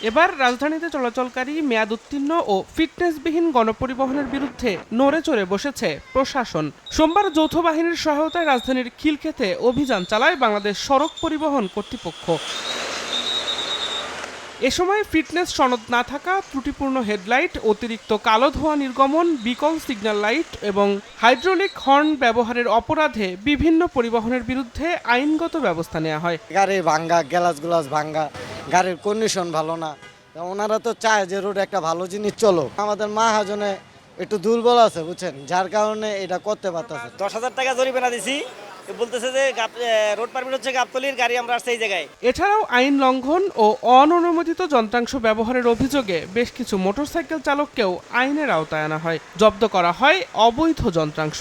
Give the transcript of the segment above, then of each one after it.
এবার রাজধানীতে চলাচলকারী মেয়াদ উত্তীর্ণ ও ফিটনেসবিহীন গণপরিবহনের বিরুদ্ধে নড়ে চড়ে বসেছে প্রশাসন। সোমবার যৌথ বাহিনীর সহায়তায় রাজধানীর খিলক্ষেতে অভিযান চালায় বাংলাদেশ সড়ক পরিবহন কর্তৃপক্ষ। এ সময় ফিটনেস সনদ না থাকা, ত্রুটিপূর্ণ হেডলাইট, অতিরিক্ত কালো ধোঁয়া নির্গমন, বিকল সিগন্যাল লাইট এবং হাইড্রোলিক হর্ন ব্যবহারের অপরাধে বিভিন্ন পরিবহনের বিরুদ্ধে আইনগত ব্যবস্থা নেওয়া হয়। গাড়ি ভাঙ্গা, গ্লাস ভাঙ্গা, গাড়ির কন্ডিশন ভালো না। ওনারা তো চায় যে রোড একটা ভালো জিনিস চলো। আমাদের মাহাজনে একটু দুর্বল আছে বুঝছেন, যার কারণে এটা করতে পারতেছে। 10,000 টাকা জরিমানা দিছি, বলতেছে যে রোড পারমিট হচ্ছে গাবতলির, গাড়ি আমরা আসছে এই জায়গায়। এছাড়াও আইন লঙ্ঘন ও অননুমোদিত যন্ত্রাংশ ব্যবহারের অভিযোগে বেশ কিছু মোটরসাইকেল চালককেও আইনের আওতায় আনা হয়। জব্দ করা হয় অবৈধ যন্ত্রাংশ।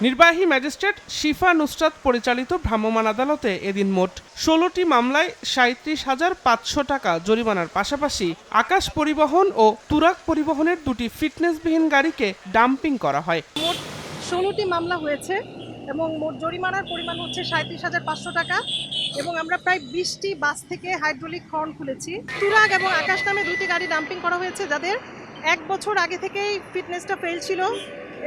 নির্বাহী ম্যাজিস্ট্রেট শিফা নুসরাত পরিচালিত ভ্রাম্যমাণ আদালতে এদিন মোট 16টি মামলায় 37,500 টাকা জরিমানার পাশাপাশি আকাশ পরিবহন ও তুরাগ পরিবহনের দুটি ফিটনেসবিহীন গাড়িকে ডাম্পিং করা হয়। মোট 16টি মামলা হয়েছে এবং মোট জরিমানার পরিমাণ হচ্ছে 37,500 টাকা এবং আমরা প্রায় 20টি বাস থেকে হাইড্রোলিক হর্ন খুলেছি। তুরাগ এবং আকাশ নামে দুটি গাড়ি ডাম্পিং করা হয়েছে, যাদের 1 বছর আগে থেকেই ফিটনেসটা ফেল ছিল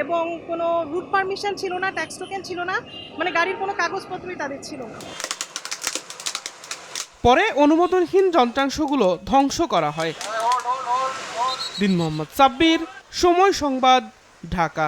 এবং কোনো রুট পারমিশন ছিল না, ট্যাক্স টোকেন ছিল না, মানে গাড়ির কোনো কাগজপত্রই তাদের ছিল না। পরে অনুমোদনহীন যন্ত্রাংশগুলো ধ্বংস করা হয়। দিন মোহাম্মদ সাব্বির, সময় সংবাদ, ঢাকা।